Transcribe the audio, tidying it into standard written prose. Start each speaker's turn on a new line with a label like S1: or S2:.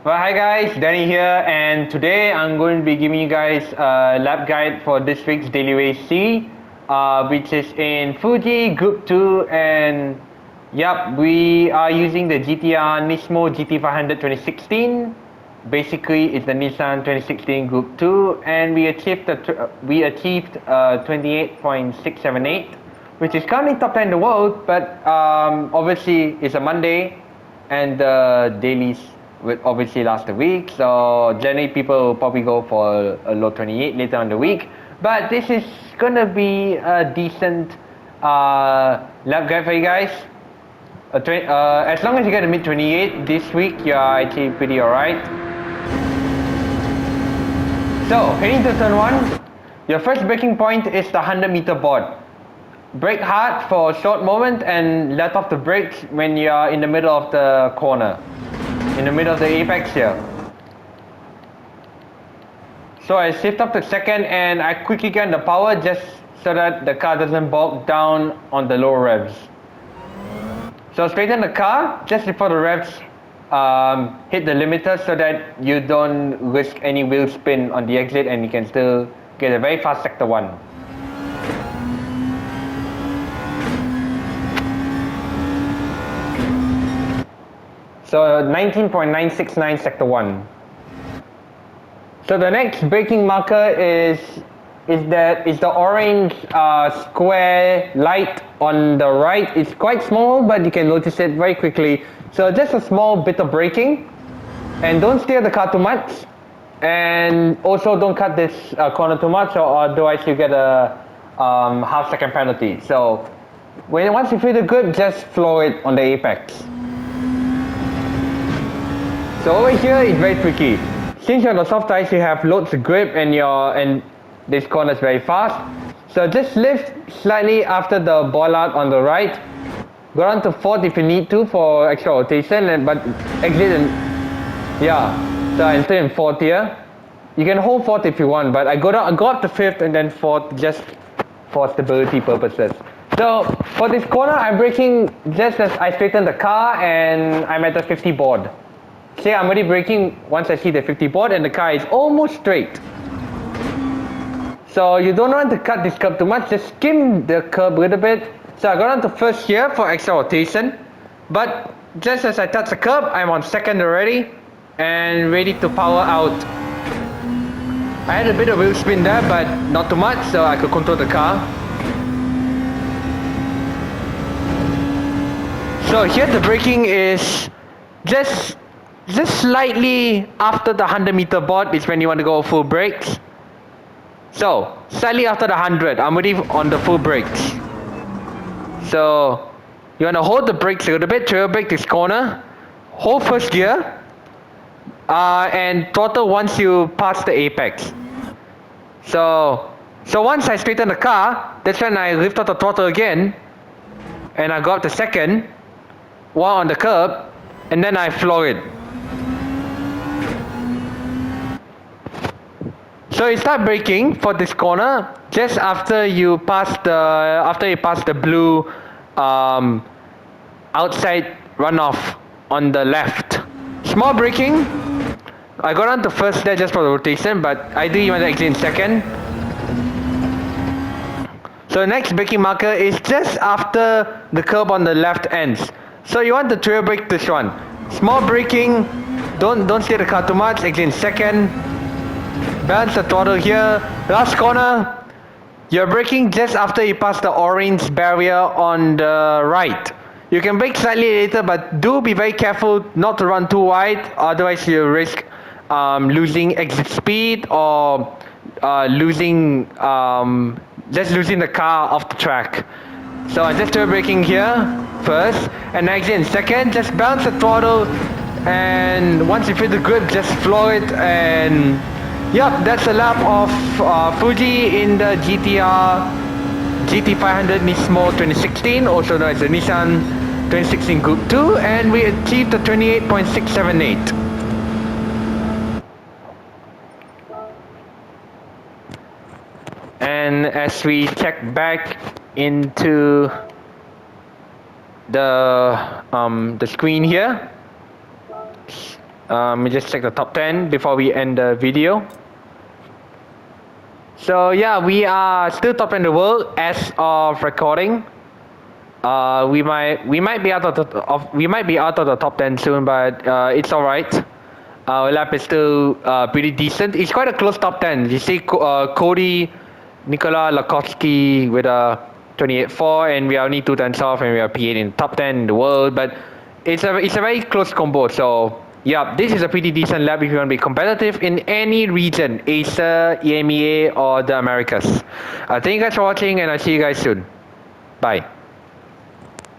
S1: Well, hi guys, Danny here, and today I'm going to be giving you guys a lap guide for this week's Daily Race C, which is in Fuji Group 2, and yep, we are using the GTR Nismo GT500 2016. Basically, it's the Nissan 2016 Group 2, and we achieved 28.678, which is currently top 10 in the world, but obviously it's a Monday, and the dailies would obviously last a week, so generally people will probably go for a low 28 later on the week, but this is gonna be a decent lap guide for you guys. As long as you get a mid 28 this week, you're actually pretty alright. So heading to turn 1, your first braking point is the 100-meter board. Brake hard for a short moment and let off the brakes when you're in the middle of the corner, in the middle of the apex here. So I shift up to second and I quickly get the power just so that the car doesn't bog down on the lower revs. So straighten the car just before the revs hit the limiter so that you don't risk any wheel spin on the exit and you can still get a very fast sector 1. So 19.969 sector 1. So the next braking marker is the orange square light on the right. It's quite small, but you can notice it very quickly. So just a small bit of braking, and don't steer the car too much, and also don't cut this corner too much, or otherwise you get a half-second penalty. So once you feel the grip, just flow it on the apex. So over here it's very tricky. Since you're on the soft tires, you have loads of grip and this corner is very fast. So just lift slightly after the ball out on the right. Go down to 4th if you need to for extra rotation, but exit and so I enter in 4th here. You can hold 4th if you want, but I go up to 5th and then 4th just for stability purposes. So for this corner, I'm braking just as I straighten the car and I'm at the 50 board. Say I'm already braking once I see the 50 board and the car is almost straight. So you don't want to cut this curb too much, just skim the curb a little bit. So I got on to 1st here for extra rotation, but just as I touch the curb, I'm on 2nd already and ready to power out. I had a bit of wheel spin there, but not too much, so I could control the car. So here the braking is just slightly after the 100-meter board is when you want to go full brakes. So slightly after the 100, I'm already on the full brakes. So you want to hold the brakes a little bit, trail brake this corner, hold 1st gear, and throttle once you pass the apex. So once I straighten the car, that's when I lift up the throttle again, and I go up to 2nd, while on the curb, and then I floor it. So you start braking for this corner just after you pass the blue outside runoff on the left. Small braking. I got on to 1st there just for the rotation, but ideally you want to exit in 2nd. So the next braking marker is just after the curb on the left ends. So you want to trail brake this one. Small braking. Don't steer the car too much. Exit in 2nd. Balance the throttle here. Last corner, you're braking just after you pass the orange barrier on the right. You can brake slightly later, but do be very careful not to run too wide, otherwise you risk losing exit speed or losing the car off the track. So I'm just braking here first and exit in 2nd. Just balance the throttle, and once you feel the grip, just floor it. And yep, that's a lap of Fuji in the GTR GT500 Nismo 2016, also known as the Nissan 2016 Group 2, and we achieved the 28.678. And as we check back into the screen here, Let me just check the top 10 before we end the video. So yeah, we are still top 10 in the world as of recording. We might be out of the top 10 soon, but it's all right. Our lap is still pretty decent. It's quite a close top 10. You see Cody, Nikola Lakowski with a 28.4, and we are only 2 tenths off, and we are P8 in the top 10 in the world. But it's a very close combo. So yeah, this is a pretty decent lap if you want to be competitive in any region, Asia, EMEA, or the Americas. Thank you guys for watching, and I'll see you guys soon. Bye.